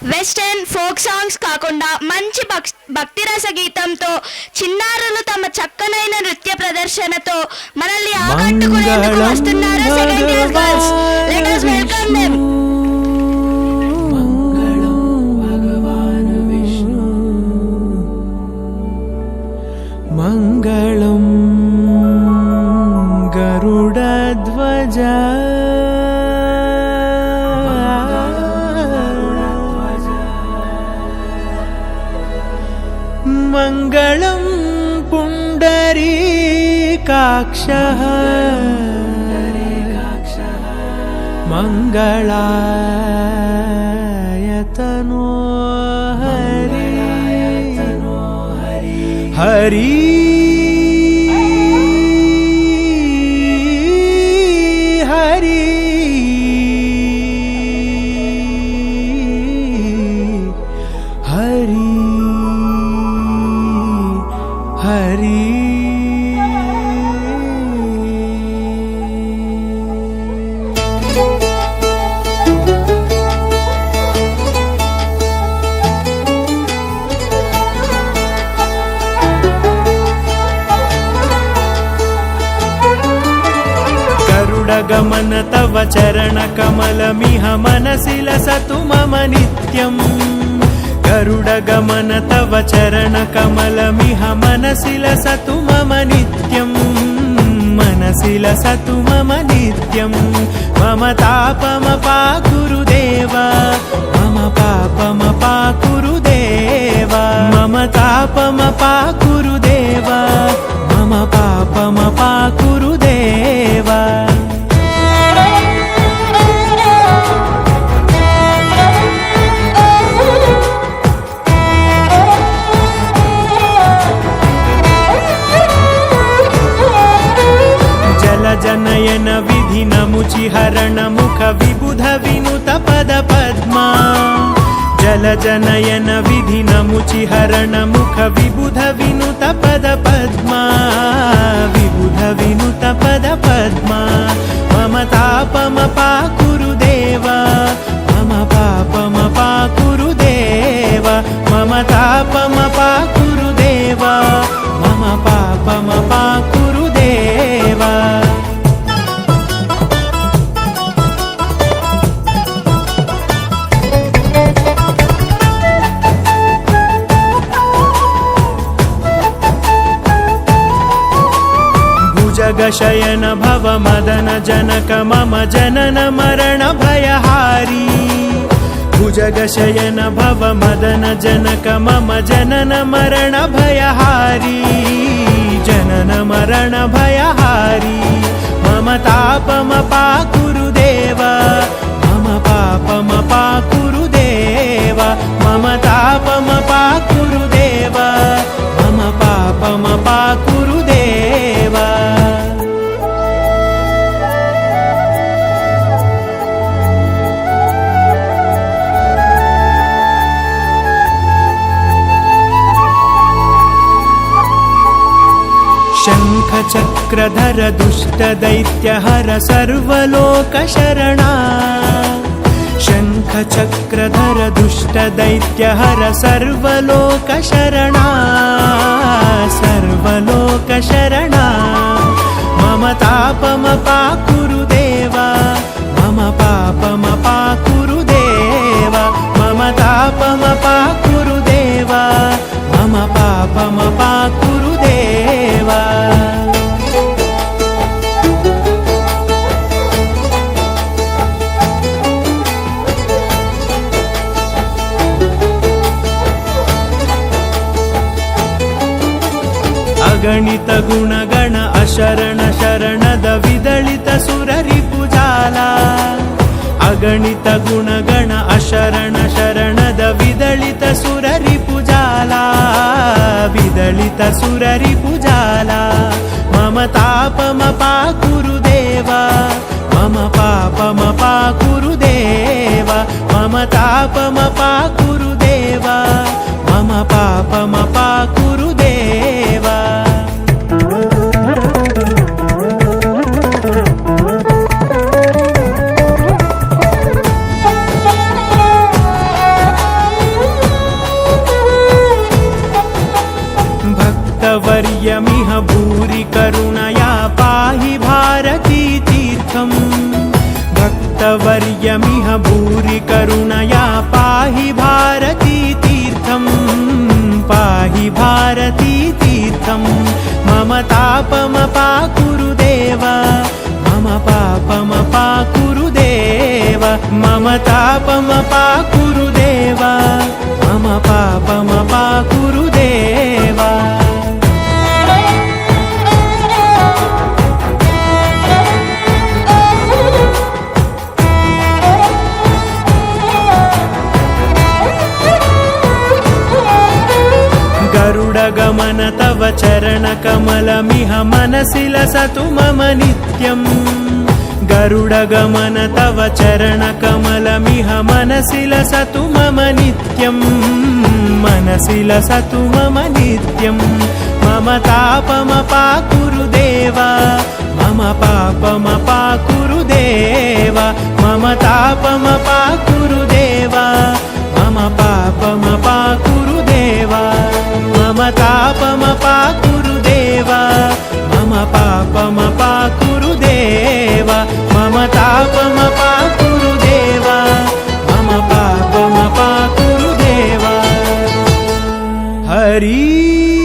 Western folk songs కాకుండా మంచి భక్తి రస గీతంతో చిన్నారులు తమ చక్కనైన నృత్య ప్రదర్శనతో మనల్ని ఆకట్టుకునేందుకు వస్తున్నారు second year girls. Let us welcome them. మంగళం గరుడధ్వజ మంగళం పుండరీకాక్షః మంగళాయతనో హరి హరి హరి హరి హరి गमन तव चरण कमलमिह मनसि लसतु मम नित्यम् गरुड गमन तव चरण कमलमिह मनसि लसतु मम नित्यम् मनसि लसतु मम नित्यम् मम तापमपाकुरु देव मम पापमपाकुरु देव मम तापमपाकुरु देव मम पापमपाकुरु देव जनयन विधि नमुचि हरण मुख विबुध विनुत पद पद्मा जल जनयन विधि नमुचि हरण मुख विबुध विनुत पद पद्मा विबुध विनुत पद पद्मा मम तापमपाकुरु देव मम पापमपाकुरु देव मम तापमपाकुरु देव मम पापमपाकुरु देव जगशयन भव मदन जनक मम जनन मरण भयहारी भुजगशयन भव मदन जनक मम जनन मरण भयहारी जनन मरण भयहारी मम तापमपाकुरु देव मम पापमपाकुरु देव मम तापमपाकुरु देव मम पापमपाकुरु देव शंख चक्रधर दुष्ट दैत्यहर सर्वलोक शरणा शंख चक्रधर दुष्ट दैत्यहर सर्वलोक शरणा सर्वलोक शरणा मम तापमपाकुरु देव मम पापमपाकुरु देव मम तापमपाकुरु देव मम पापमपाकुरु देव अगणित गुणगण अशरण शरणद विदलित सुररिपुजाला अगणित गुणगण अशरण शरणद विदलित सुररिपुजाला विदलित सुररिपुजाला मम तापमपाकुरु देव मम पापमपाकुरु देव मम तापमपाकुरु देव मम पापमपाकुरु देव भक्तवर्यमिह भूरि करुणया पाहि भारती तीर्थम् भक्तवर्यमिह भूरि करुणया पाहि भारती तीर्थम् पाहि भारती तीर्थम् मम तापमपाकुरु देव मम पापमपाकुरु देव मम तापमपाकुरु देव मम पापमपाकुरु देव गरुडगमन तव चरणकमलमिह मनसि लसतु मम नित्यम् गरुडगमन तव चरणकमलमिह मनसि लसतु मम नित्यम् मनसि लसतु मम नित्यम् मम तापमपाकुरु देव मम पापमपाकुरु देव मम तापमपाकुरु देव मम पापमपाकुरु देव मम तापमपाकुरु देव मम पापमपाकुरु देव मम तापमपाकुरु देव मम पापमपाकुरु देव हरि